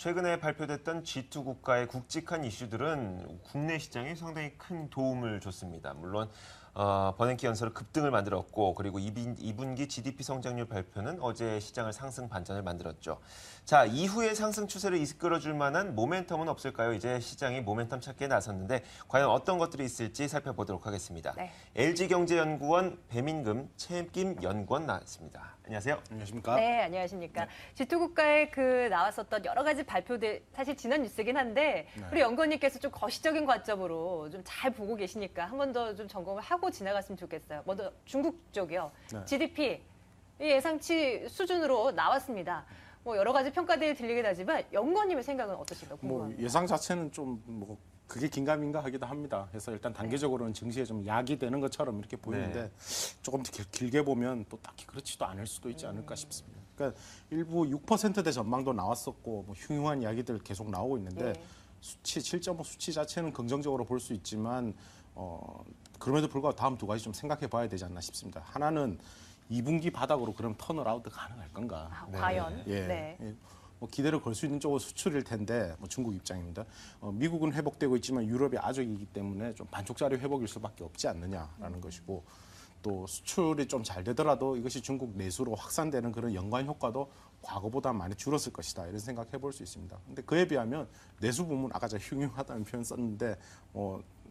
최근에 발표됐던 G2 국가의 굵직한 이슈들은 국내 시장에 상당히 큰 도움을 줬습니다. 물론 버냉키 연설은 급등을 만들었고 그리고 2분기 GDP 성장률 발표는 어제 시장을 상승 반전을 만들었죠. 자, 이후의 상승 추세를 이끌어줄 만한 모멘텀은 없을까요? 이제 시장이 모멘텀 찾기에 나섰는데 과연 어떤 것들이 있을지 살펴보도록 하겠습니다. 네. LG경제연구원 배민금 책임 연구원 나왔습니다. 안녕하세요. 안녕하십니까? 네, 안녕하십니까. G2 국가에 나왔었던 여러 가지 발표들, 사실 지난 뉴스긴 한데, 우리 연구원님께서 좀 거시적인 관점으로 좀 잘 보고 계시니까 한 번 더 좀 점검을 하고 지나갔으면 좋겠어요. 먼저 중국 쪽이요. 네. GDP 이 예상치 수준으로 나왔습니다. 뭐 여러 가지 평가들이 들리긴 하지만 연구원님의 생각은 어떠실까요? 뭐 궁금합니다. 예상 자체는 좀 뭐 그게 긴가민가 하기도 합니다. 그래서 일단 단기적으로는 증시에 좀 약이 되는 것처럼 이렇게 보이는데 조금 더 길게 보면 또 딱히 그렇지도 않을 수도 있지 않을까 싶습니다. 그러니까 일부 6%대 전망도 나왔었고 뭐 흉흉한 이야기들 계속 나오고 있는데 네. 수치 7.5 수치 자체는 긍정적으로 볼 수 있지만 그럼에도 불구하고 다음 두 가지 좀 생각해 봐야 되지 않나 싶습니다. 하나는 2분기 바닥으로 그럼 턴어라운드 가능할 건가? 과연? 예. 네. 예. 뭐 기대를 걸 수 있는 쪽은 수출일 텐데 뭐 중국 입장입니다. 미국은 회복되고 있지만 유럽이 아적이기 때문에 좀 반쪽짜리 회복일 수밖에 없지 않느냐라는 것이고 또 수출이 좀 잘 되더라도 이것이 중국 내수로 확산되는 그런 연관 효과도 과거보다 많이 줄었을 것이다 이런 생각해 볼 수 있습니다. 근데 그에 비하면 내수 부문 아까 제가 흉흉하다는 표현 썼는데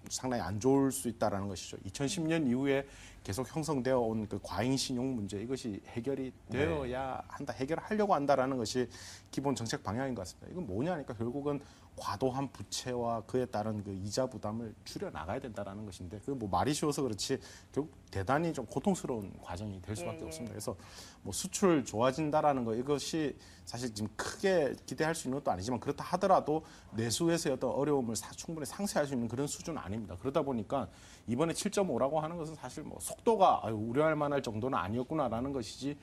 상당히 안 좋을 수 있다라는 것이죠. 2010년 이후에 계속 형성되어 온 그 과잉 신용 문제 이것이 해결이 되어야 한다, 해결하려고 한다라는 것이 기본 정책 방향인 것 같습니다. 이건 뭐냐니까 결국은 과도한 부채와 그에 따른 그 이자 부담을 줄여 나가야 된다라는 것인데 그 뭐 말이 쉬워서 그렇지 결국 대단히 좀 고통스러운 과정이 될 수밖에 없습니다. 그래서 뭐 수출 좋아진다라는 거 이것이 사실 지금 크게 기대할 수 있는 것도 아니지만 그렇다 하더라도 내수에서의 어떤 어려움을 충분히 상쇄할 수 있는 그런 수준은 아닙니다. 그러다 보니까 이번에 7.5라고 하는 것은 사실 뭐 속도가 우려할 만할 정도는 아니었구나라는 것이지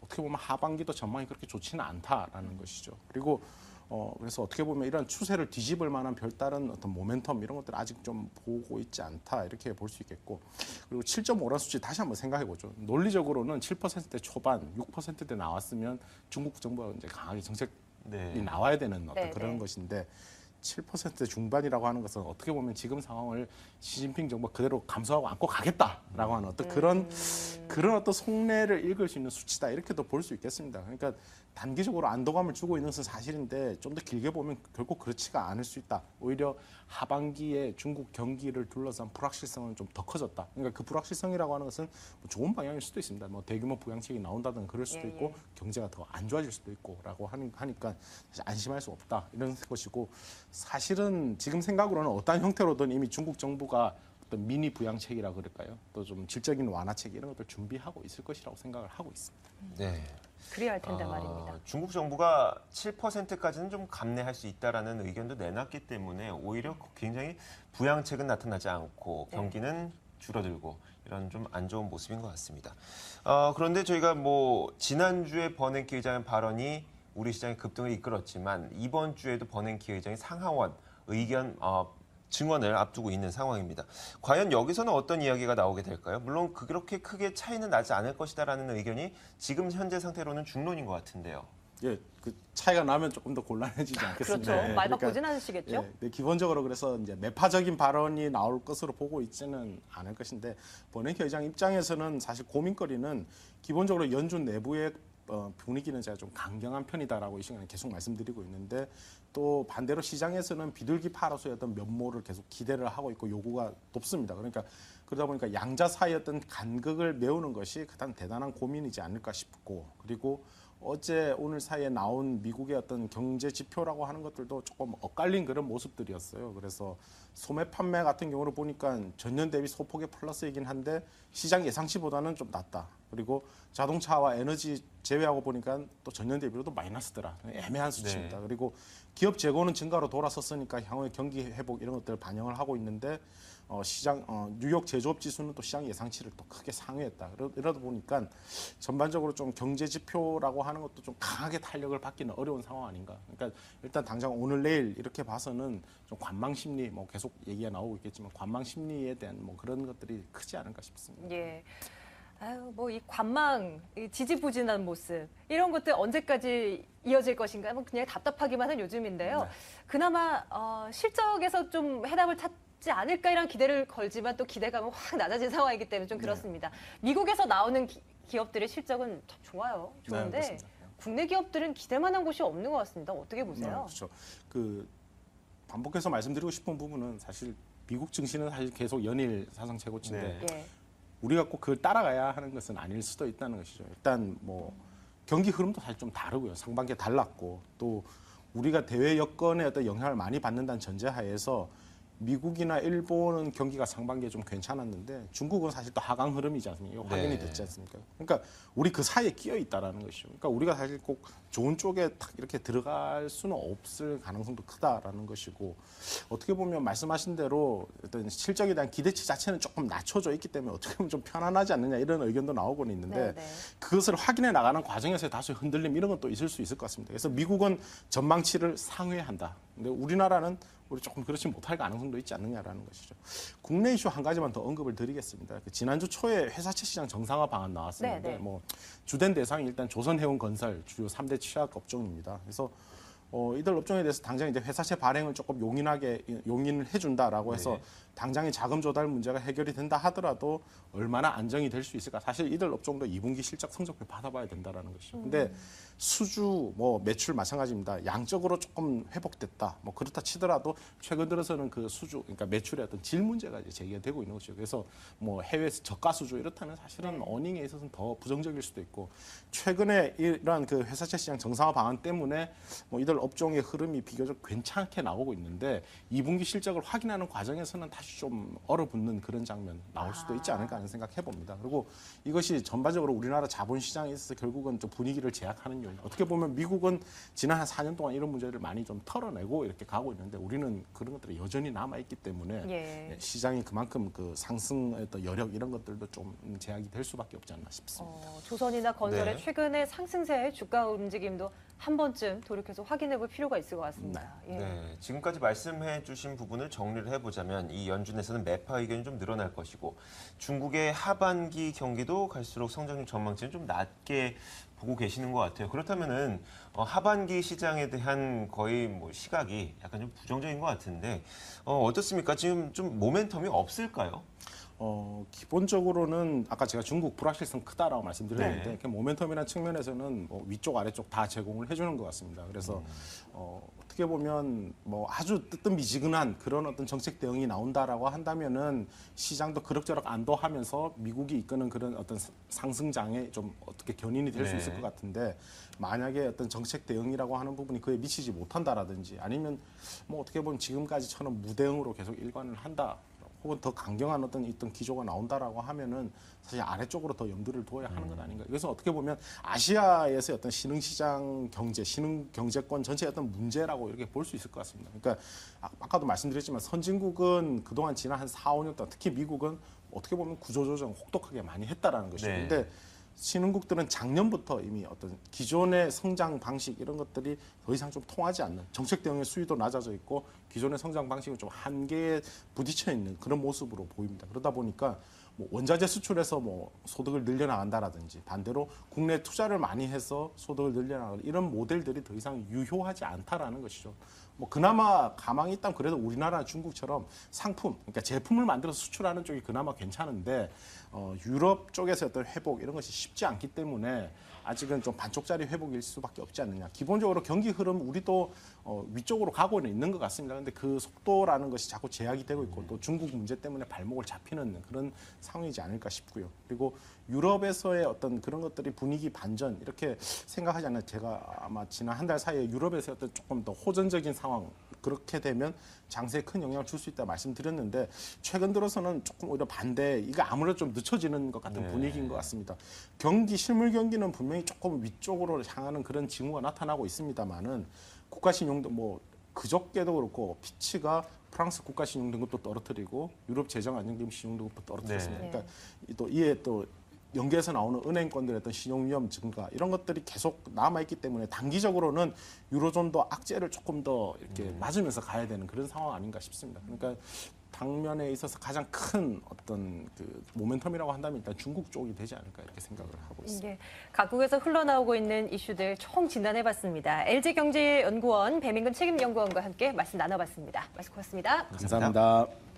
어떻게 보면 하반기도 전망이 그렇게 좋지는 않다라는 것이죠. 그리고 그래서 어떻게 보면 이런 추세를 뒤집을 만한 별다른 어떤 모멘텀 이런 것들 아직 좀 보고 있지 않다 이렇게 볼 수 있겠고 그리고 7.5란 수치 다시 한번 생각해 보죠. 논리적으로는 7%대 초반, 6%대 나왔으면 중국 정부가 이제 강하게 정책이 나와야 되는 어떤 그런 것인데 7% 중반이라고 하는 것은 어떻게 보면 지금 상황을 시진핑 정부가 그대로 감수하고 안고 가겠다라고 하는 어떤 그런 어떤 속내를 읽을 수 있는 수치다 이렇게도 볼 수 있겠습니다. 그러니까 단기적으로 안도감을 주고 있는 것은 사실인데 좀 더 길게 보면 결국 그렇지가 않을 수 있다. 오히려 하반기에 중국 경기를 둘러싼 불확실성은 좀 더 커졌다. 그러니까 그 불확실성이라고 하는 것은 뭐 좋은 방향일 수도 있습니다. 뭐 대규모 부양책이 나온다든 그럴 수도 있고 경제가 더 안 좋아질 수도 있고라고 하니까 사실 안심할 수 없다 이런 것이고 사실은 지금 생각으로는 어떤 형태로든 이미 중국 정부가 어떤 미니 부양책이라 그럴까요? 또 좀 질적인 완화책 이런 것들 준비하고 있을 것이라고 생각을 하고 있습니다. 네. 그래야 할 텐데 말입니다. 중국 정부가 7%까지는 좀 감내할 수 있다라는 의견도 내놨기 때문에 오히려 굉장히 부양책은 나타나지 않고 경기는 줄어들고 이런 좀 안 좋은 모습인 것 같습니다. 그런데 저희가 뭐 지난주에 버냉키 의장의 발언이 우리 시장의 급등을 이끌었지만 이번 주에도 버냉키 의장이 상하원 의견 증언을 앞두고 있는 상황입니다. 과연 여기서는 어떤 이야기가 나오게 될까요? 물론 그렇게 크게 차이는 나지 않을 것이다라는 의견이 지금 현재 상태로는 중론인 것 같은데요. 예, 그 차이가 나면 조금 더 곤란해지지 않겠습니까? 그렇죠. 예, 말 바꾸진 않으시겠죠? 네, 기본적으로 그래서 이제 매파적인 발언이 나올 것으로 보고 있지는 않을 것인데 버냉키 의장 입장에서는 사실 고민거리는 기본적으로 연준 내부의 분위기는 제가 좀 강경한 편이다라고 이 시간에 계속 말씀드리고 있는데 또 반대로 시장에서는 비둘기파로서의 어떤 면모를 계속 기대를 하고 있고 요구가 높습니다. 그러니까 그러다 보니까 양자 사이의 어떤 간극을 메우는 것이 가장 대단한 고민이지 않을까 싶고 그리고 어제 오늘 사이에 나온 미국의 어떤 경제 지표라고 하는 것들도 조금 엇갈린 그런 모습들이었어요. 그래서 소매 판매 같은 경우를 보니까 전년 대비 소폭의 플러스이긴 한데 시장 예상치보다는 좀 낮다. 그리고 자동차와 에너지 제외하고 보니까 또 전년 대비로도 마이너스더라. 애매한 수치입니다. 그리고 기업 재고는 증가로 돌아섰으니까 향후에 경기 회복 이런 것들을 반영을 하고 있는데 시장 뉴욕 제조업 지수는 또 시장 예상치를 또 크게 상회했다. 이러다 보니까 전반적으로 좀 경제 지표라고 하는 것도 좀 강하게 탄력을 받기는 어려운 상황 아닌가. 그러니까 일단 당장 오늘 내일 이렇게 봐서는 좀 관망 심리 뭐 계속 얘기가 나오고 있겠지만 관망 심리에 대한 뭐 그런 것들이 크지 않을까 싶습니다. 예. 아유, 뭐 이 관망, 이 지지부진한 모습 이런 것들 언제까지 이어질 것인가? 뭐 그냥 답답하기만 한 요즘인데요. 네. 그나마 실적에서 좀 해답을 찾지 않을까 이런 기대를 걸지만 또 기대감은 확 낮아진 상황이기 때문에 좀 그렇습니다. 미국에서 나오는 기업들의 실적은 참 좋아요. 좋은데 그렇습니다. 국내 기업들은 기대만한 곳이 없는 것 같습니다. 어떻게 보세요? 그렇죠. 그 반복해서 말씀드리고 싶은 부분은 사실 미국 증시는 사실 계속 연일 사상 최고치인데 네. 예. 우리가 꼭 그걸 따라가야 하는 것은 아닐 수도 있다는 것이죠. 일단 뭐 경기 흐름도 사실 좀 다르고요. 상반기에 달랐고 또 우리가 대외 여건에 어떤 영향을 많이 받는다는 전제하에서 미국이나 일본은 경기가 상반기에 좀 괜찮았는데 중국은 사실 또 하강 흐름이지 않습니까? 이거 확인이 네. 됐지 않습니까? 그러니까 우리 그 사이에 끼어 있다라는 것이죠. 그러니까 우리가 사실 꼭 좋은 쪽에 탁 이렇게 들어갈 수는 없을 가능성도 크다라는 것이고 어떻게 보면 말씀하신 대로 어떤 실적에 대한 기대치 자체는 조금 낮춰져 있기 때문에 어떻게 보면 좀 편안하지 않느냐 이런 의견도 나오고는 있는데 네, 네. 그것을 확인해 나가는 과정에서 다소 흔들림 이런 건 또 있을 수 있을 것 같습니다. 그래서 미국은 전망치를 상회한다. 근데 우리나라는 우리 조금 그렇지 못할 가능성도 있지 않느냐라는 것이죠. 국내 이슈 한 가지만 더 언급을 드리겠습니다. 지난주 초에 회사채 시장 정상화 방안 나왔었는데 네, 네. 뭐 주된 대상이 일단 조선해운건설 주요 3대 취약 업종입니다. 그래서 이들 업종에 대해서 당장 이제 회사채 발행을 조금 용인을 해준다라고 해서 네. 당장의 자금 조달 문제가 해결이 된다 하더라도 얼마나 안정이 될 수 있을까? 사실 이들 업종도 2분기 실적 성적표 받아봐야 된다라는 것이죠. 근데 수주, 뭐 매출 마찬가지입니다. 양적으로 조금 회복됐다. 뭐 그렇다 치더라도 최근 들어서는 그 수주, 그러니까 매출의 어떤 질 문제가 이제 제기가 되고 있는 것이죠. 그래서 뭐 해외에서 저가 수주 이렇다면 사실은 어닝에 있어서는 더 부정적일 수도 있고 최근에 이러한 그 회사채 시장 정상화 방안 때문에 뭐 이들 업종의 흐름이 비교적 괜찮게 나오고 있는데 2분기 실적을 확인하는 과정에서는 다시 좀 얼어붙는 그런 장면 나올 수도 있지 않을까 하는 생각 해봅니다. 그리고 이것이 전반적으로 우리나라 자본시장에 있어서 결국은 좀 분위기를 제약하는 요인. 어떻게 보면 미국은 지난 한 4년 동안 이런 문제를 많이 좀 털어내고 이렇게 가고 있는데 우리는 그런 것들이 여전히 남아있기 때문에 예. 시장이 그만큼 그 상승의 또 여력 이런 것들도 좀 제약이 될 수밖에 없지 않나 싶습니다. 조선이나 건설의 네. 최근의 상승세의 주가 움직임도 한 번쯤 돌이켜서 확인해 볼 필요가 있을 것 같습니다. 예. 네, 지금까지 말씀해 주신 부분을 정리를 해보자면 이 연준에서는 매파 의견이 좀 늘어날 것이고 중국의 하반기 경기도 갈수록 성장률 전망치는 좀 낮게 보고 계시는 것 같아요. 그렇다면은 하반기 시장에 대한 거의 뭐 시각이 약간 좀 부정적인 것 같은데 어떻습니까? 지금 좀 모멘텀이 없을까요? 기본적으로는 아까 제가 중국 불확실성 크다라고 말씀드렸는데 네. 그 모멘텀이라는 측면에서는 뭐 위쪽 아래쪽 다 제공을 해주는 것 같습니다. 그래서 어떻게 보면 뭐 아주 뜨뜻미지근한 그런 어떤 정책 대응이 나온다라고 한다면은 시장도 그럭저럭 안도하면서 미국이 이끄는 그런 어떤 상승장에 좀 어떻게 견인이 될 수 네. 있을 것 같은데 만약에 어떤 정책 대응이라고 하는 부분이 그에 미치지 못한다라든지 아니면 뭐 어떻게 보면 지금까지처럼 무대응으로 계속 일관을 한다. 혹은 더 강경한 어떤 기조가 나온다라고 하면은 사실 아래쪽으로 더 염두를 두어야 하는 것 아닌가. 그래서 어떻게 보면 아시아에서의 어떤 신흥시장 경제, 신흥 경제권 전체의 어떤 문제라고 이렇게 볼 수 있을 것 같습니다. 그러니까 아까도 말씀드렸지만 선진국은 그동안 지난 한 4, 5년 동안 특히 미국은 어떻게 보면 구조조정 혹독하게 많이 했다라는 것이죠. 네. 근데 신흥국들은 작년부터 이미 어떤 기존의 성장 방식 이런 것들이 더 이상 좀 통하지 않는 정책 대응의 수위도 낮아져 있고 기존의 성장 방식은 좀 한계에 부딪혀 있는 그런 모습으로 보입니다. 그러다 보니까 뭐 원자재 수출해서 뭐 소득을 늘려나간다라든지 반대로 국내 투자를 많이 해서 소득을 늘려나가는 이런 모델들이 더 이상 유효하지 않다라는 것이죠. 뭐 그나마 가망이 있다면 그래도 우리나라나 중국처럼 상품, 그러니까 제품을 만들어서 수출하는 쪽이 그나마 괜찮은데 유럽 쪽에서 어떤 회복 이런 것이 쉽지 않기 때문에 아직은 좀 반쪽짜리 회복일 수밖에 없지 않느냐. 기본적으로 경기 흐름 우리도 위쪽으로 가고는 있는 것 같습니다. 그런데 그 속도라는 것이 자꾸 제약이 되고 있고 또 중국 문제 때문에 발목을 잡히는 그런 상황이지 않을까 싶고요. 그리고 유럽에서의 어떤 그런 것들이 분위기 반전 이렇게 생각하지 않나요? 제가 아마 지난 한 달 사이에 유럽에서 어떤 조금 더 호전적인 상황 그렇게 되면 장세에 큰 영향을 줄 수 있다 말씀드렸는데 최근 들어서는 조금 오히려 반대 이거 아무래도 좀 늦춰지는 것 같은 네. 분위기인 것 같습니다. 실물 경기는 분명히 조금 위쪽으로 향하는 그런 징후가 나타나고 있습니다만은 국가신용도 뭐 그저께도 그렇고 피치가 프랑스 국가신용등급도 떨어뜨리고 유럽 재정안정기금 신용등급도 떨어뜨렸습니다. 네. 그러니까 또 이에 또 연계해서 나오는 은행권들의 어떤 신용위험 증가 이런 것들이 계속 남아있기 때문에 단기적으로는 유로존도 악재를 조금 더 이렇게 맞으면서 가야 되는 그런 상황 아닌가 싶습니다. 그러니까 당면에 있어서 가장 큰 어떤 그 모멘텀이라고 한다면 일단 중국 쪽이 되지 않을까 이렇게 생각을 하고 있습니다. 예, 각국에서 흘러나오고 있는 이슈들 총 진단해봤습니다. LG경제연구원 배민근 책임연구원과 함께 말씀 나눠봤습니다. 말씀 고맙습니다. 감사합니다.